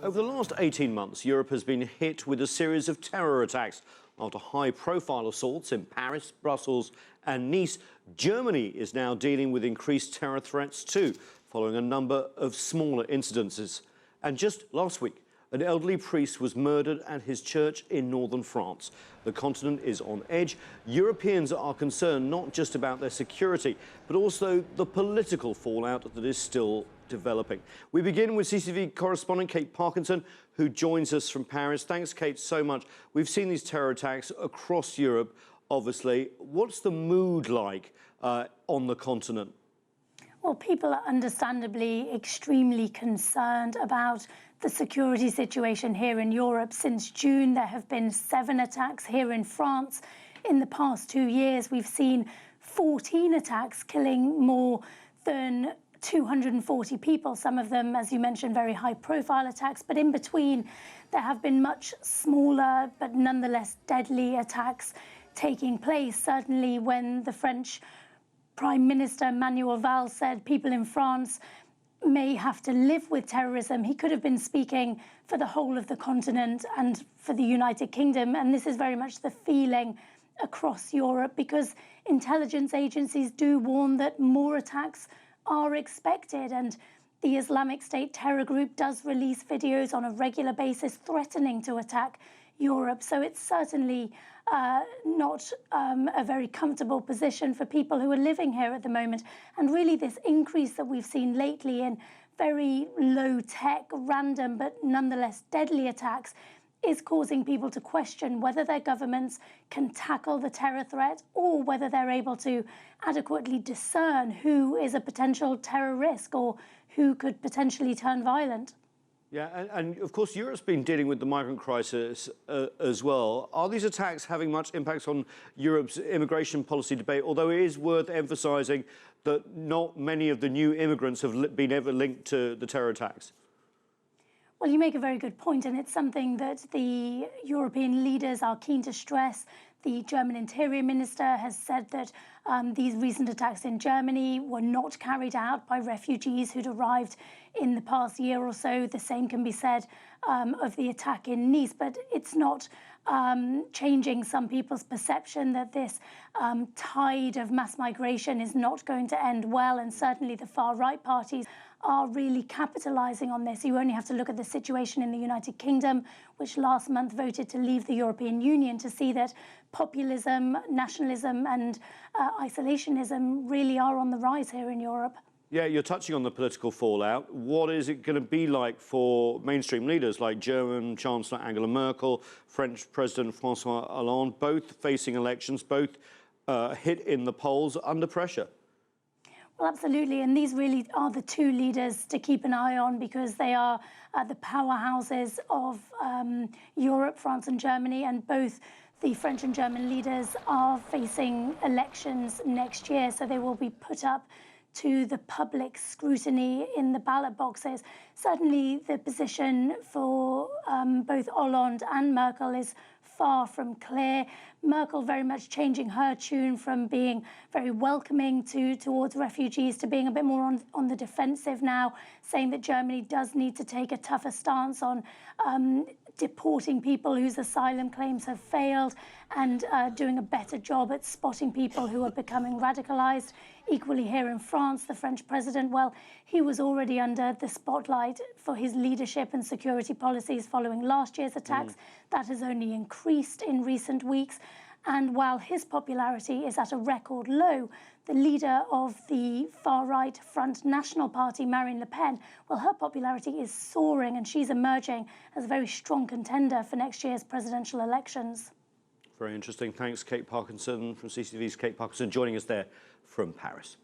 Over the last 18 months, Europe has been hit with a series of terror attacks. After high-profile assaults in Paris, Brussels and Nice, Germany is now dealing with increased terror threats too, following a number of smaller incidences. And just last week, an elderly priest was murdered at his church in northern France. The continent is on edge. Europeans are concerned not just about their security, but also the political fallout that is still developing. We begin with CCTV correspondent Kate Parkinson, who joins us from Paris. Thanks, Kate, so much. We've seen these terror attacks across Europe, obviously. What's the mood like on the continent? Well, people are understandably extremely concerned about the security situation here in Europe. Since June, there have been 7 attacks here in France. In the past 2 years, we've seen 14 attacks, killing more than 240 people, some of them, as you mentioned, very high-profile attacks. But in between, there have been much smaller but nonetheless deadly attacks taking place. Certainly when the French Prime Minister Manuel Valls said people in France may have to live with terrorism, he could have been speaking for the whole of the continent and for the United Kingdom. And this is very much the feeling across Europe, because intelligence agencies do warn that more attacks are expected, and the Islamic State terror group does release videos on a regular basis threatening to attack Europe. So it's certainly not a very comfortable position for people who are living here at the moment. And really this increase that we've seen lately in very low-tech, random, but nonetheless deadly attacks is causing people to question whether their governments can tackle the terror threat or whether they're able to adequately discern who is a potential terror risk or who could potentially turn violent. Yeah, and of course Europe's been dealing with the migrant crisis as well. Are these attacks having much impact on Europe's immigration policy debate, although it is worth emphasising that not many of the new immigrants have been ever linked to the terror attacks? Well, you make a very good point, and it's something that the European leaders are keen to stress. The German Interior Minister has said that these recent attacks in Germany were not carried out by refugees who'd arrived in the past year or so. The same can be said of the attack in Nice, but it's not changing some people's perception that this tide of mass migration is not going to end well, and certainly the far-right parties are really capitalising on this. You only have to look at the situation in the United Kingdom, which last month voted to leave the European Union, to see that populism, nationalism and isolationism really are on the rise here in Europe. Yeah, you're touching on the political fallout. What is it going to be like for mainstream leaders like German Chancellor Angela Merkel, French President François Hollande, both facing elections, both hit in the polls, under pressure? Well, absolutely, and these really are the two leaders to keep an eye on, because they are the powerhouses of Europe, France and Germany, and both the French and German leaders are facing elections next year, so they will be put up to the public scrutiny in the ballot boxes. Certainly the position for both Hollande and Merkel is far from clear. Merkel very much changing her tune from being very welcoming towards refugees to being a bit more on the defensive now, saying that Germany does need to take a tougher stance on deporting people whose asylum claims have failed, and doing a better job at spotting people who are becoming radicalised. Equally here in France, the French president, well, he was already under the spotlight for his leadership and security policies following last year's attacks. That has only increased in recent weeks. And while his popularity is at a record low, the leader of the far-right Front National Party, Marine Le Pen, well, her popularity is soaring, and she's emerging as a very strong contender for next year's presidential elections. Very interesting. Thanks, Kate Parkinson from CCTV's Kate Parkinson, joining us there from Paris.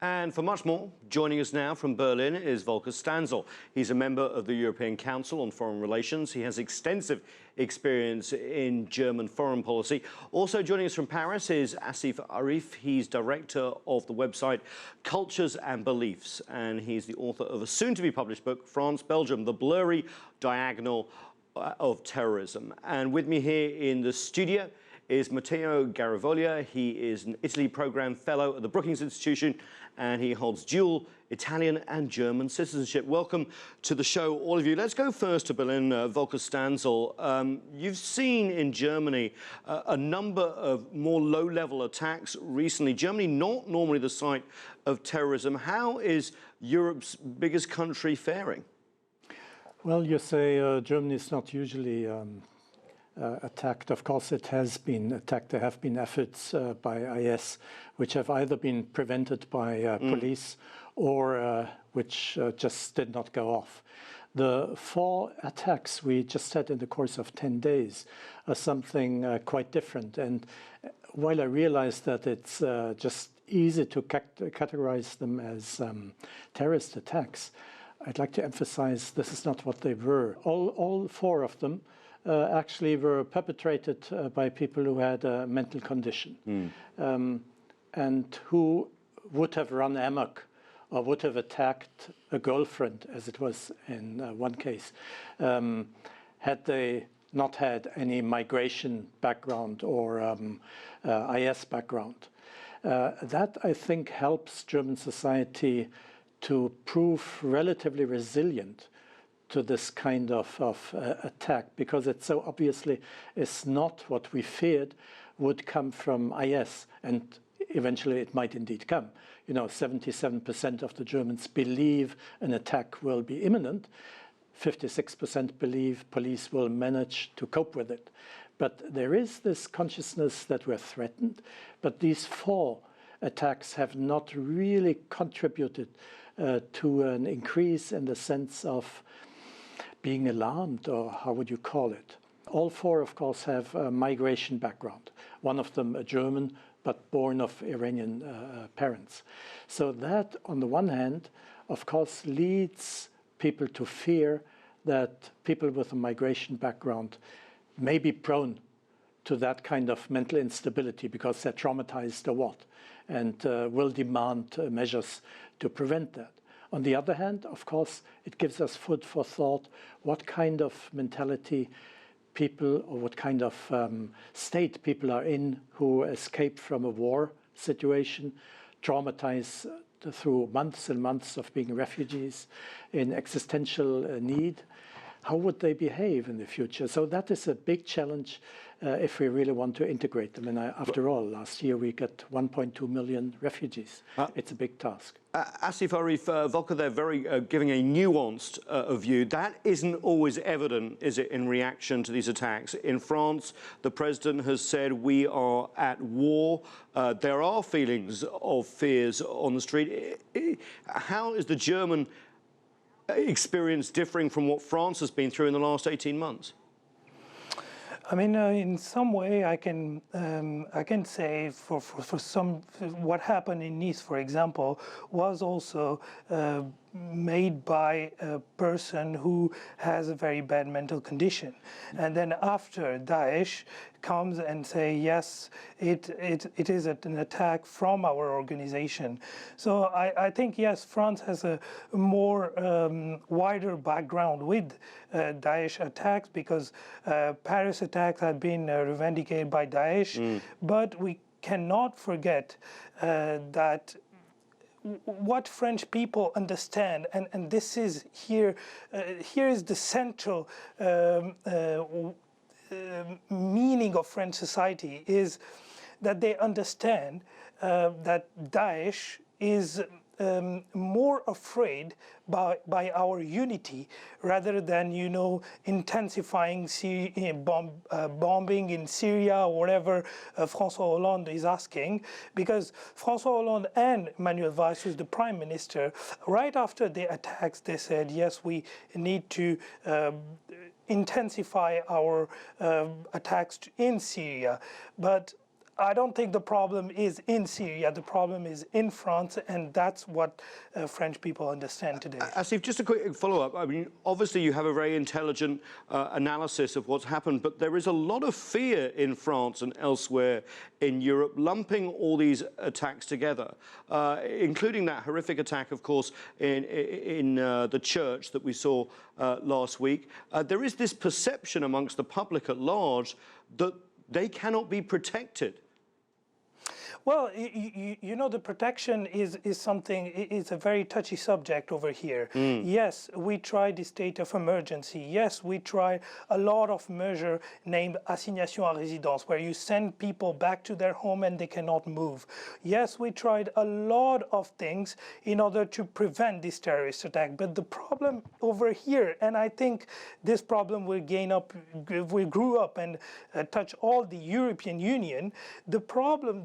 And for much more, joining us now from Berlin is Volker Stanzel. He's a member of the European Council on Foreign Relations. He has extensive experience in German foreign policy. Also joining us from Paris is Asif Arif. He's director of the website Cultures and Beliefs, and he's the author of a soon-to-be-published book, France, Belgium, The Blurry Diagonal of Terrorism. And with me here in the studio is Matteo Garavoglia. He is an Italy Programme Fellow at the Brookings Institution, and he holds dual Italian and German citizenship. Welcome to the show, all of you. Let's go first to Berlin. Volker Stanzel, you've seen in Germany a number of more low-level attacks recently. Germany not normally the site of terrorism. How is Europe's biggest country faring? Well, you say Germany is not usually attacked. Of course, it has been attacked. There have been efforts by IS which have either been prevented by police or which just did not go off. The 4 attacks we just had in the course of 10 days are something quite different. And while I realize that it's just easy to categorize them as terrorist attacks, I'd like to emphasize this is not what they were. All 4 of them actually were perpetrated by people who had a mental condition and who would have run amok or would have attacked a girlfriend, as it was in one case, had they not had any migration background or IS background. That, I think, helps German society to prove relatively resilient to this kind of attack, because it so obviously is not what we feared would come from IS, and eventually it might indeed come. You know, 77% of the Germans believe an attack will be imminent. 56% believe police will manage to cope with it. But there is this consciousness that we're threatened, but these 4 attacks have not really contributed to an increase in the sense of being alarmed, or how would you call it? All 4, of course, have a migration background. One of them a German, but born of Iranian parents. So that, on the one hand, of course, leads people to fear that people with a migration background may be prone to that kind of mental instability because they're traumatized or what, and will demand measures to prevent that. On the other hand, of course, it gives us food for thought what kind of mentality people or what kind of state people are in who escape from a war situation, traumatized through months and months of being refugees in existential need. How would they behave in the future? So that is a big challenge if we really want to integrate them. And after all, last year we got 1.2 million refugees. It's a big task. Asif Arif, Volker, they're giving a nuanced view. That isn't always evident, is it, in reaction to these attacks? In France, the president has said we are at war. There are feelings of fears on the street. How is the German experience differing from what France has been through in the last 18 months? I mean, in some way, I can say for some, what happened in Nice, for example, was also made by a person who has a very bad mental condition, and then after Daesh comes and say yes, it is an attack from our organization. So I think yes, France has a more wider background with Daesh attacks, because Paris attacks have been revendicated by Daesh, but we cannot forget that what French people understand, and this is here is the central meaning of French society, is that they understand that Daesh is more afraid by our unity rather than, you know, intensifying bombing in Syria or whatever François Hollande is asking, because François Hollande and Manuel Valls, who's the prime minister, right after the attacks, they said, yes, we need to intensify our attacks in Syria. But I don't think the problem is in Syria. The problem is in France, and that's what French people understand today. Asif, just a quick follow-up. I mean, obviously you have a very intelligent analysis of what's happened, but there is a lot of fear in France and elsewhere in Europe, lumping all these attacks together, including that horrific attack, of course, in the church that we saw last week. There is this perception amongst the public at large that they cannot be protected. Well, you know, the protection is something, is a very touchy subject over here. Yes, we tried the state of emergency. Yes, we tried a lot of measures named assignation à résidence, where you send people back to their home and they cannot move. Yes, we tried a lot of things in order to prevent this terrorist attack. But the problem over here, and I think this problem will grew up and touch all the European Union. The problem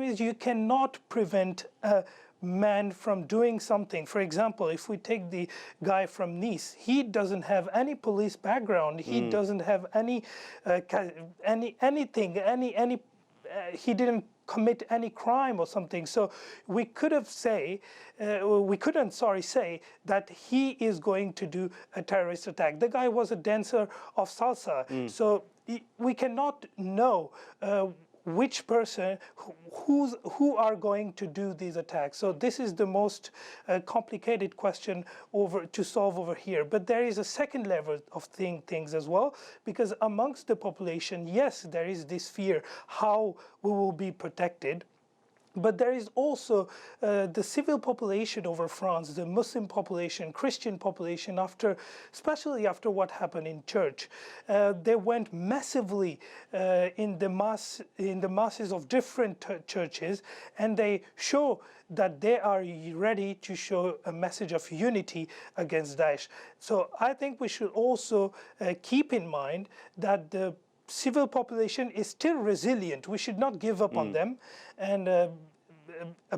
is you cannot prevent a man from doing something. For example, if we take the guy from Nice, he doesn't have any police background. He doesn't have any anything. He didn't commit any crime or something. So we couldn't say that he is going to do a terrorist attack. The guy was a dancer of salsa. So we cannot know which person, who are going to do these attacks. So this is the most complicated question to solve over here. But there is a second level of things as well, because amongst the population, yes, there is this fear how we will be protected. But there is also the civil population over France, the Muslim population, Christian population, especially after what happened in church. They went massively in the masses of different churches, and they show that they are ready to show a message of unity against Daesh. So I think we should also keep in mind that the civil population is still resilient. We should not give up on them. And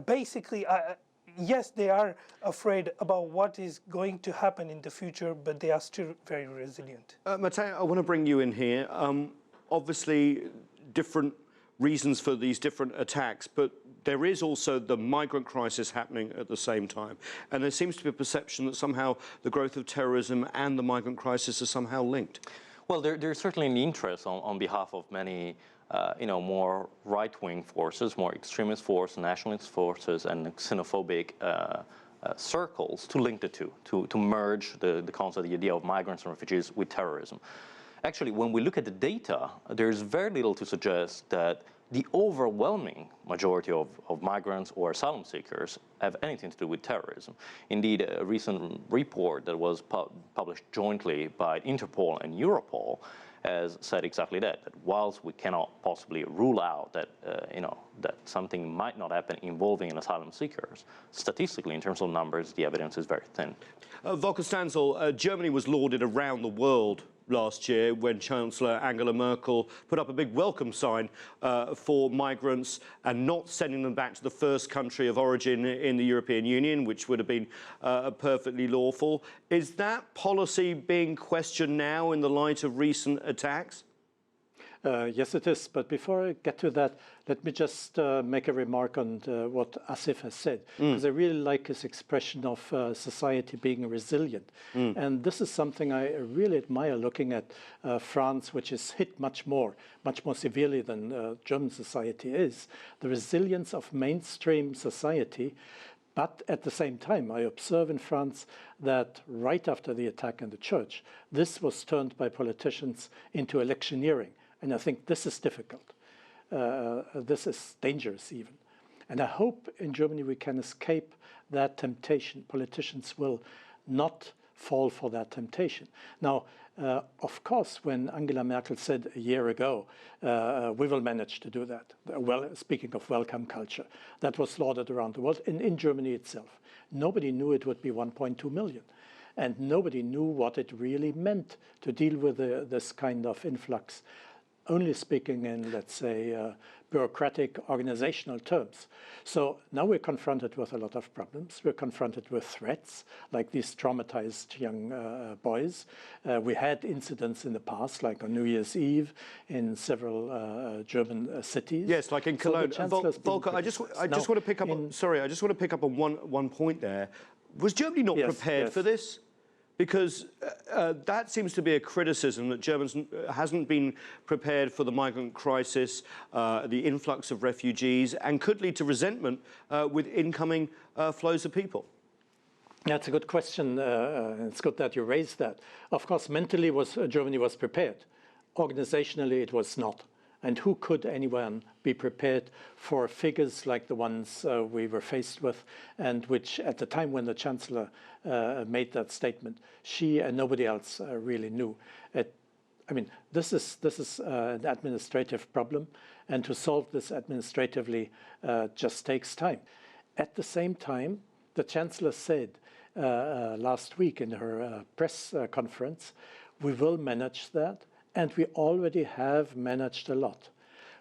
basically, yes, they are afraid about what is going to happen in the future, but they are still very resilient. Matteo, I want to bring you in here. Obviously, different reasons for these different attacks, but there is also the migrant crisis happening at the same time. And there seems to be a perception that somehow the growth of terrorism and the migrant crisis are somehow linked. Well, there's certainly an interest on behalf of many, more right-wing forces, more extremist forces, nationalist forces, and xenophobic circles to link the two, to merge the concept, the idea of migrants and refugees with terrorism. Actually, when we look at the data, there's very little to suggest that the overwhelming majority of migrants or asylum seekers have anything to do with terrorism. Indeed, a recent report that was published jointly by Interpol and Europol has said exactly that whilst we cannot possibly rule out that, that something might not happen involving asylum seekers, statistically, in terms of numbers, the evidence is very thin. Volker Stanzel, Germany was lauded around the world last year when Chancellor Angela Merkel put up a big welcome sign for migrants and not sending them back to the first country of origin in the European Union, which would have been perfectly lawful. Is that policy being questioned now in the light of recent attacks? Yes, it is. But before I get to that, let me just make a remark on what Asif has said, because I really like his expression of society being resilient. And this is something I really admire looking at France, which is hit much more severely than German society is. The resilience of mainstream society. But at the same time, I observe in France that right after the attack on the church, this was turned by politicians into electioneering. And I think this is difficult. This is dangerous even. And I hope in Germany we can escape that temptation. Politicians will not fall for that temptation. Now, of course, when Angela Merkel said a year ago, we will manage to do that, well, speaking of welcome culture, that was lauded around the world, in Germany itself. Nobody knew it would be 1.2 million. And nobody knew what it really meant to deal with this kind of influx, only speaking in, let's say, bureaucratic organizational terms. So now we're confronted with a lot of problems. We're confronted with threats, like these traumatized young boys. We had incidents in the past, like on New Year's Eve in several German cities. Yes, like in Cologne. Volker, I just want to pick up on, sorry, I just want to pick up on one point there. Was Germany not prepared for this? Because that seems to be a criticism that Germany hasn't been prepared for the migrant crisis, the influx of refugees, and could lead to resentment with incoming flows of people. That's a good question. It's good that you raised that. Of course, mentally Germany was prepared. Organizationally, it was not. And who could anyone be prepared for figures like the ones we were faced with, and which at the time when the Chancellor made that statement, she and nobody else really knew. I mean, this is an administrative problem, and to solve this administratively just takes time. At the same time, the Chancellor said last week in her press conference, we will manage that, and we already have managed a lot,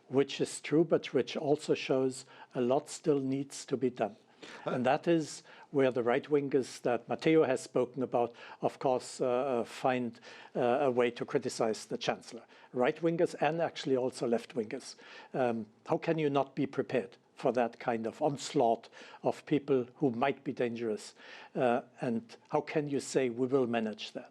which is true, but which also shows a lot still needs to be done. And that is where the right-wingers that Matteo has spoken about, of course, find a way to criticize the Chancellor. Right-wingers and actually also left-wingers. How can you not be prepared for that kind of onslaught of people who might be dangerous? And how can you say we will manage that?